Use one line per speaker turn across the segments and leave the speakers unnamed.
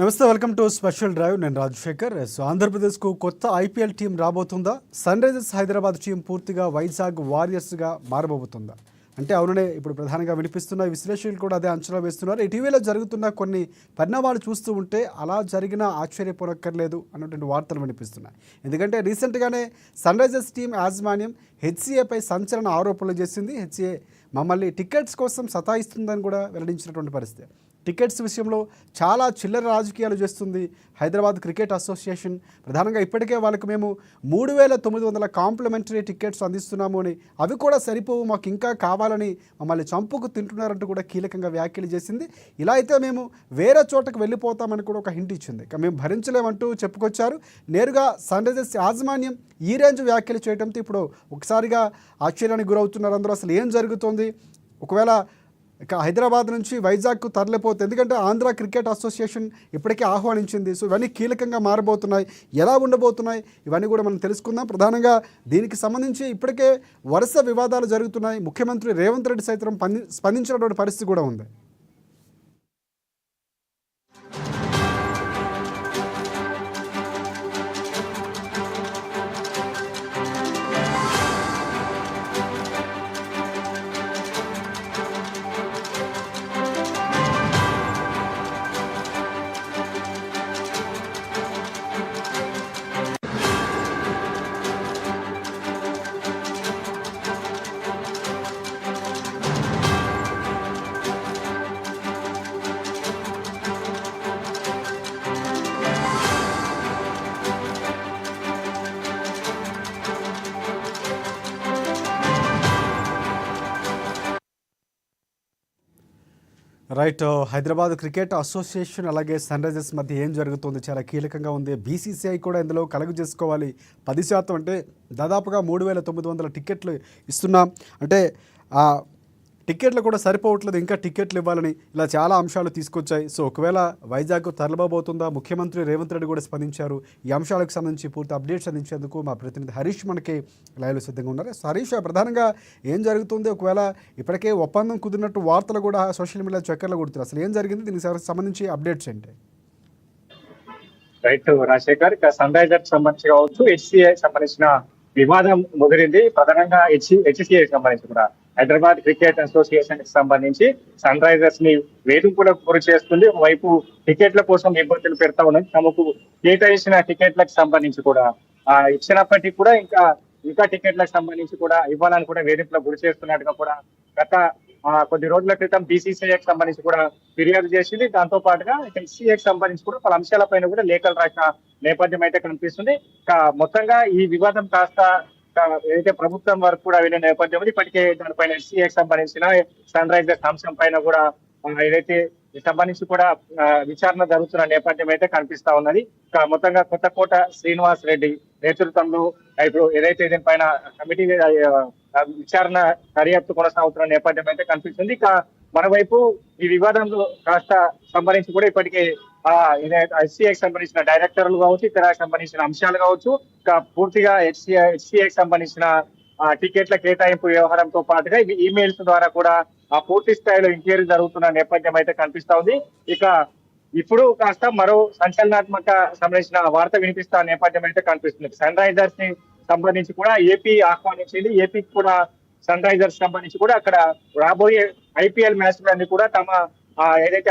నమస్తే, welcome to special drive. నేను రాజశేఖర్. ఆంధ్రప్రదేశ్కు కొత్త ఐపీఎల్ టీం రాబోతుందా? సన్ రైజర్స్ హైదరాబాద్ టీం పూర్తిగా వైజాగ్ వారియర్స్గా మారబోతుందా? అంటే అవుననే ఇప్పుడు ప్రధానంగా వినిపిస్తున్న విశ్లేషకులు కూడా అదే అంచనా వేస్తున్నారు. ఇటీవల జరుగుతున్న కొన్ని పరిణామాలు చూస్తూ ఉంటే అలా జరిగినా ఆశ్చర్యపోనక్కర్లేదు అన్నటువంటి వార్తలు వినిపిస్తున్నాయి. ఎందుకంటే రీసెంట్గానే సన్ రైజర్స్ టీం యాజమాన్యం హెచ్సీఏపై సంచలన ఆరోపణలు చేసింది. హెచ్సీఏ మమ్మల్ని టికెట్స్ కోసం సతాయిస్తుందని కూడా వెల్లడించినటువంటి పరిస్థితి. టికెట్స్ విషయంలో చాలా చిల్లర రాజకీయాలు చేస్తుంది హైదరాబాద్ క్రికెట్ అసోసియేషన్. ప్రధానంగా ఇప్పటికే వాళ్ళకు మేము 3,900 కాంప్లిమెంటరీ టికెట్స్ అందిస్తున్నాము అని, అవి కూడా సరిపోవు, మాకు ఇంకా కావాలని మమ్మల్ని చంపుకు తింటున్నారంటూ కూడా కీలకంగా వ్యాఖ్యలు చేసింది. ఇలా అయితే మేము వేరే చోటకు వెళ్ళిపోతామని కూడా ఒక హింట్ ఇచ్చింది. మేము భరించలేమంటూ చెప్పుకొచ్చారు. నేరుగా సన్ రైజర్స్ యాజమాన్యం ఈ రేంజ్ వ్యాఖ్యలు చేయడంతో ఇప్పుడు ఒకసారిగా ఆశ్చర్యానికి గురవుతున్నారు అందరూ. అసలు ఏం జరుగుతుంది? ఒకవేళ ఇక హైదరాబాద్ నుంచి వైజాగ్కు తరలిపోతే, ఎందుకంటే ఆంధ్ర క్రికెట్ అసోసియేషన్ ఇప్పటికే ఆహ్వానించింది. సో ఇవన్నీ కీలకంగా మారబోతున్నాయి. ఎలా ఉండబోతున్నాయి ఇవన్నీ కూడా మనం తెలుసుకుందాం. ప్రధానంగా దీనికి సంబంధించి ఇప్పటికే వరుస వివాదాలు జరుగుతున్నాయి. ముఖ్యమంత్రి రేవంత్ రెడ్డి సైతం స్పందించినటువంటి పరిస్థితి కూడా ఉంది. రైట్. హైదరాబాద్ క్రికెట్ అసోసియేషన్ అలాగే సన్ రైజర్స్ మధ్య ఏం జరుగుతుంది చాలా కీలకంగా ఉంది. బీసీసీఐ కూడా ఇందులో కలుగు చేసుకోవాలి. 10% అంటే దాదాపుగా 3,900 టికెట్లు ఇస్తున్నాం అంటే ఆ టికెట్లు కూడా సరిపోవట్లేదు, ఇంకా టికెట్లు ఇవ్వాలని ఇలా చాలా అంశాలు తీసుకొచ్చాయి. సో ఒకవేళ వైజాగ్ తరలిపోబోతుందా? ముఖ్యమంత్రి రేవంత్ రెడ్డి కూడా స్పందించారు. ఈ అంశాలకు సంబంధించి పూర్తి అప్డేట్స్ అందించేందుకు మా ప్రతినిధి హరీష్ మనకి లైవ్లో సిద్ధంగా ఉన్నారు. సో హరీష్, ప్రధానంగా ఏం జరుగుతుంది? ఒకవేళ ఇప్పటికే ఒప్పందం కుదిరినట్టు వార్తలు కూడా సోషల్ మీడియా చక్కర్లు కొడుతున్నారు. అసలు ఏం జరిగింది? దీనికి సంబంధించి అప్డేట్స్ ఏంటి?
రైట్ రాజశేఖర్, సన్ రైజర్స్ సంబంధించి కావచ్చు, హెచ్సిఐ సంబంధించిన వివాదం ముదిరింది. ప్రధానంగా హెచ్సిఐ సంబంధించి కూడా హైదరాబాద్ క్రికెట్ అసోసియేషన్ కి సంబంధించి సన్ రైజర్స్ ని వేధింపులకు గురి చేస్తుంది. ఒకవైపు టికెట్ల కోసం ఇబ్బందులు పెడతా ఉన్నది. తమకు కేటాయించిన టికెట్లకు సంబంధించి కూడా ఇచ్చినప్పటికీ కూడా ఇంకా టికెట్లకు సంబంధించి కూడా ఇవ్వాలని కూడా వేధింపులకు గురి చేస్తున్నట్టుగా కూడా గత కొద్ది రోజుల క్రితం బీసీసీఐకి సంబంధించి కూడా ఫిర్యాదు చేసింది. దాంతో పాటుగా హెచ్సిఐకి సంబంధించి కూడా పలు అంశాలపైన కూడా లేఖలు రాసిన నేపథ్యం అయితే కనిపిస్తుంది. మొత్తంగా ఈ వివాదం కాస్త ఏదైతే ప్రభుత్వం వరకు కూడా వెళ్ళిన నేపథ్యంలో ఇప్పటికే దానిపైన హెచ్సిఐకి సంబంధించిన సన్ రైజర్స్ అంశం పైన కూడా ఏదైతే సంబంధించి కూడా విచారణ జరుగుతున్న నేపథ్యం అయితే కనిపిస్తా ఉన్నది. మొత్తంగా కొత్తకోట శ్రీనివాస్ రెడ్డి నేతృత్వంలో ఇప్పుడు ఏదైతే దీనిపైన కమిటీ విచారణ దర్యాప్తు కొనసాగుతున్న నేపథ్యం అయితే కనిపిస్తుంది. మరోవైపు ఈ వివాదంలో కాస్త సంబంధించి కూడా ఇప్పటికే హెచ్సిఐకి సంబంధించిన డైరెక్టర్లు కావచ్చు, ఇతర సంబంధించిన అంశాలు కావచ్చు, పూర్తిగా హెచ్సిఐకి సంబంధించిన టికెట్ల కేటాయింపు వ్యవహారంతో పాటుగా ఈమెయిల్స్ ద్వారా కూడా పూర్తి స్థాయిలో ఎంక్వైరీ జరుగుతున్న నేపథ్యం అయితే కనిపిస్తా ఉంది. ఇప్పుడు కాస్త మరో సంచలనాత్మక సంబంధించిన వార్త వినిపిస్తున్న నేపథ్యం అయితే కనిపిస్తుంది. సన్ రైజర్స్ ని సంబంధించి కూడా ఏపీ ఆహ్వానించింది. ఏపీకి కూడా సన్ రైజర్స్ సంబంధించి కూడా అక్కడ రాబోయే ఐపీఎల్ మ్యాచ్లన్నీ కూడా తమ ఏదైతే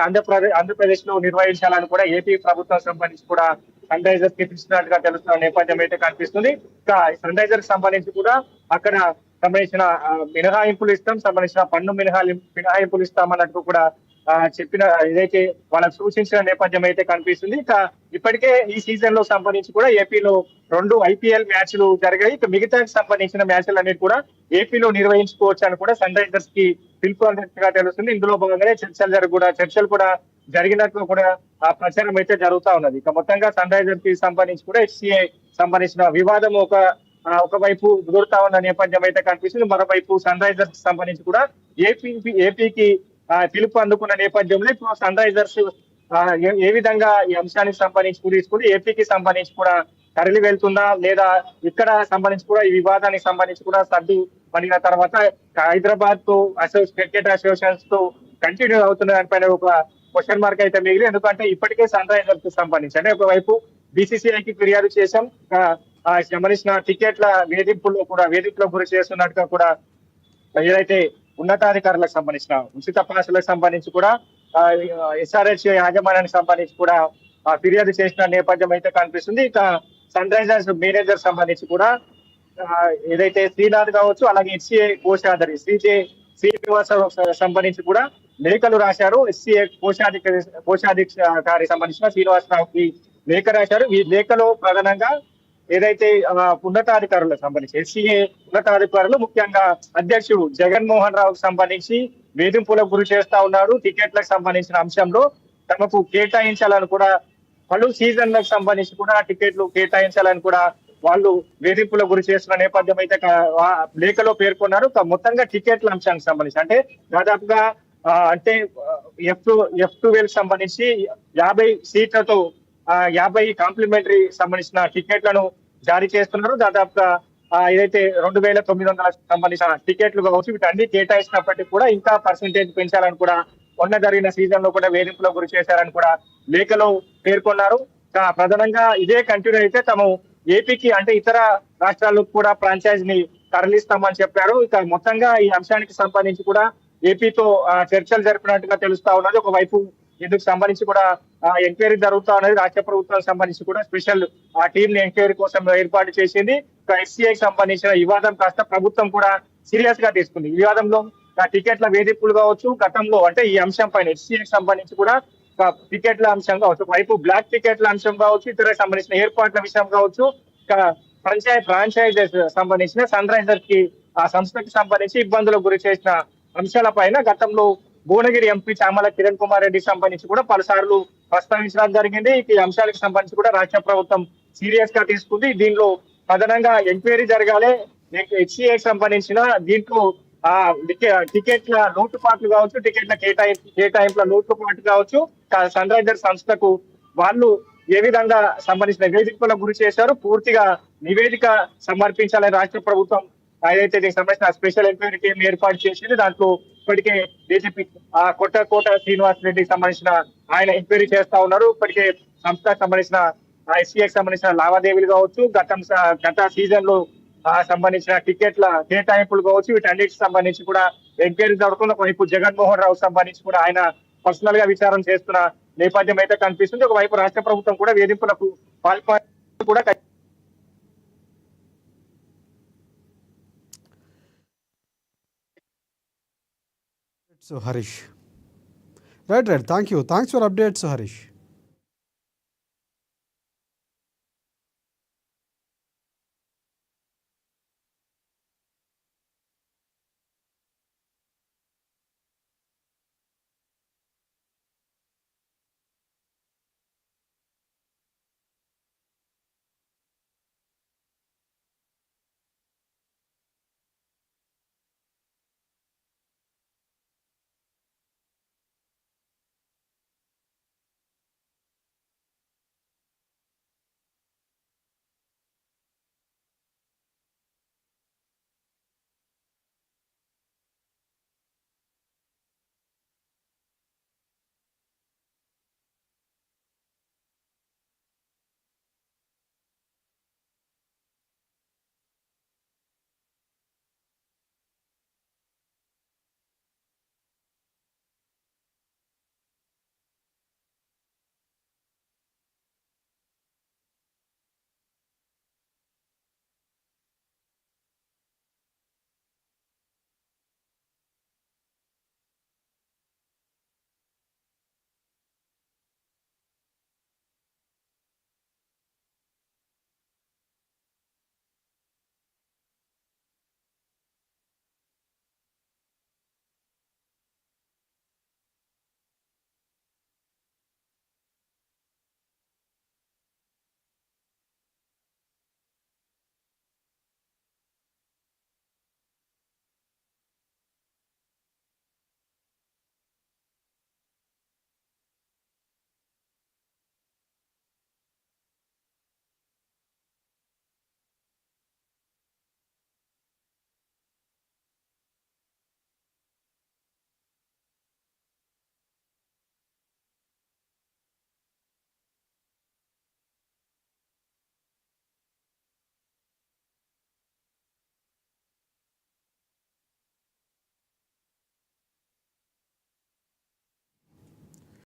ఆంధ్రప్రదేశ్ లో నిర్వహించాలని కూడా ఏపీ ప్రభుత్వం సంబంధించి కూడా సన్ రైజర్స్ కి పిలిచినట్టుగా తెలుస్తున్న నేపథ్యం అయితే కనిపిస్తుంది. సన్ రైజర్స్ సంబంధించి కూడా అక్కడ సంబంధించిన మినహాయింపులు ఇస్తాం, సంబంధించిన పన్ను మినహాయింపులు ఇస్తామన్నట్టు కూడా చెప్పిన ఏదైతే వాళ్ళకు సూచించిన నేపథ్యం అయితే కనిపిస్తుంది. ఇప్పటికే ఈ సీజన్ లో సంబంధించి కూడా ఏపీలో 2 ఐపీఎల్ మ్యాచ్లు జరిగాయి. మిగతా సంబంధించిన మ్యాచ్లు అనేది కూడా ఏపీలో నిర్వహించుకోవచ్చు అని కూడా సన్ రైజర్స్ కి పిలుపు అన్నట్టుగా తెలుస్తుంది. ఇందులో భాగంగానే చర్చలు కూడా జరిగినట్లు కూడా ప్రచారం అయితే జరుగుతా ఉన్నది. మొత్తంగా సన్ రైజర్స్ కి సంబంధించి కూడా హెచ్సిఐ సంబంధించిన వివాదం ఒకవైపు ముదురుతా ఉన్న నేపథ్యం అయితే కనిపిస్తుంది. మరోవైపు సన్ రైజర్స్ సంబంధించి కూడా ఏపీకి పిలుపు అందుకున్న నేపథ్యంలో ఇప్పుడు సన్ రైజర్స్ ఏ విధంగా ఈ అంశానికి సంబంధించి తీసుకుని ఏపీకి సంబంధించి కూడా తరలి వెళ్తుందా, లేదా ఇక్కడ సంబంధించి కూడా ఈ వివాదానికి సంబంధించి కూడా సర్దు పడిన తర్వాత హైదరాబాద్ తో క్రికెట్ అసోసియేషన్స్ తో కంటిన్యూ అవుతున్న దానిపైన ఒక క్వశ్చన్ మార్క్ అయితే మిగిలి, ఎందుకంటే ఇప్పటికే సన్ రైజర్స్ కి సంబంధించి అంటే ఒకవైపు బీసీసీఐకి ఫిర్యాదు చేశాం, సంబంధించిన టికెట్ల వేధింపులకు గురి చేస్తున్నట్టుగా కూడా ఏదైతే ఉన్నతాధికారులకు సంబంధించిన ఉచిత పాసులకు సంబంధించి కూడా ఎస్ఆర్హెచ్ యాజమాన్యానికి సంబంధించి కూడా ఫిర్యాదు చేసిన నేపథ్యం అయితే కనిపిస్తుంది. ఇక సన్ రైజర్స్ మేనేజర్ సంబంధించి కూడా ఏదైతే శ్రీనాథ్ కావచ్చు, అలాగే హెచ్సిఏ కోశాధికారి శ్రీనివాసరావు సంబంధించి కూడా లేఖలు రాశారు. హెచ్సిఏ కోశాధికారి సంబంధించిన శ్రీనివాసరావుకి లేఖ రాశారు. ఈ లేఖలో ప్రధానంగా ఏదైతే ఉన్నతాధికారులకు సంబంధించి హెచ్సిఏ ఉన్నతాధికారులు ముఖ్యంగా అధ్యక్షుడు జగన్మోహన్ రావుకు సంబంధించి వేధింపులకు గురి చేస్తా ఉన్నారు. టికెట్లకు సంబంధించిన అంశంలో తమకు కేటాయించాలని కూడా, పలు సీజన్లకు సంబంధించి కూడా టికెట్లు కేటాయించాలని కూడా వాళ్ళు వేధింపులకు గురి చేస్తున్న నేపథ్యం అయితే లేఖలో పేర్కొన్నారు. మొత్తంగా టికెట్ల అంశానికి సంబంధించి అంటే దాదాపుగా అంటే F12 సంబంధించి 50 సీట్లతో 50 కాంప్లిమెంటరీ సంబంధించిన టికెట్లను జారీ చేస్తున్నారు. దాదాపుగా ఏదైతే 2,900 సంబంధించిన టికెట్లు కావచ్చు, వీటన్ని కేటాయించినప్పటికీ కూడా ఇంకా పర్సెంటేజ్ పెంచాలని కూడా మొన్న జరిగిన సీజన్ లో కూడా వేధింపులకు గురి చేశారని కూడా లేఖలో పేర్కొన్నారు. ప్రధానంగా ఇదే కంటిన్యూ అయితే తాము ఏపీకి అంటే ఇతర రాష్ట్రాలకు కూడా ఫ్రాంచైజ్ ని తరలిస్తామని చెప్పారు. ఇక మొత్తంగా ఈ అంశానికి సంబంధించి కూడా ఏపీతో చర్చలు జరిపినట్టుగా తెలుస్తా ఉన్నది. ఒకవైపు ఇందుకు సంబంధించి కూడా ఎంక్వైరీ జరుగుతా ఉన్నది. రాష్ట్ర ప్రభుత్వానికి సంబంధించి కూడా స్పెషల్ టీమ్ ని ఎంక్వైరీ కోసం ఏర్పాటు చేసింది. ఎస్సీఐకి సంబంధించిన వివాదం కాస్త ప్రభుత్వం కూడా సీరియస్ గా తీసుకుంది. ఈ వివాదంలో టికెట్ల వేధింపులు కావచ్చు, గతంలో అంటే ఈ అంశం పైన ఎస్సీఐకి సంబంధించి కూడా టికెట్ల అంశం కావచ్చు, వైపు బ్లాక్ టికెట్ల అంశం కావచ్చు, ఇతర సంబంధించిన ఏర్పాట్ల విషయం కావచ్చు, ఫ్రాంచైజెస్ సంబంధించిన సన్ రైజర్స్ కి ఆ సంస్థకి సంబంధించి ఇబ్బందులకు గురి చేసిన అంశాల పైన గతంలో భువనగిరి ఎంపీ చామల కిరణ్ కుమార్ రెడ్డికి సంబంధించి కూడా పలుసార్లు ప్రస్తావించడం జరిగింది. ఈ అంశాలకు సంబంధించి కూడా రాష్ట్ర ప్రభుత్వం సీరియస్ గా తీసుకుంది. దీనిలో ప్రధానంగా ఎంక్వైరీ జరగాలి. హెచ్సిఏకి సంబంధించిన దీంట్లో టికెట్ల లోటుపాట్లు కావచ్చు, టికెట్ల కేటాయింపుల లోటుపాట్లు కావచ్చు, సన్ రైజర్స్ సంస్థకు వాళ్ళు ఏ విధంగా సంబంధించిన వేదికలకు గురి చేశారు, పూర్తిగా నివేదిక సమర్పించాలని రాష్ట్ర ప్రభుత్వం ఏదైతే దీనికి సంబంధించిన స్పెషల్ ఎంక్వైరీ టీం ఏర్పాటు చేసింది. దాంట్లో ఇప్పటికే డీజీపీ కోట శ్రీనివాస్ రెడ్డికి సంబంధించిన ఆయన ఎంక్వైరీ చేస్తా ఉన్నారు. ఇప్పటికే సంస్థకు సంబంధించిన ఎస్సీఏకి సంబంధించిన లావాదేవీలు కావచ్చు, గత సీజన్ లో సంబంధించిన టికెట్ల కేటాయింపులు కావచ్చు, వీటన్నిటికి సంబంధించి కూడా ఎంక్వైరీ జరుగుతున్న ఒకవైపు జగన్మోహన్ రావు సంబంధించి కూడా ఆయన పర్సనల్ గా విచారణ చేస్తున్న నేపథ్యం అయితే కనిపిస్తుంది. ఒకవైపు రాష్ట్ర ప్రభుత్వం కూడా వేధింపులకు పాల్పడి కూడా
So Harish, right. Thank you. Thanks for updates, Harish.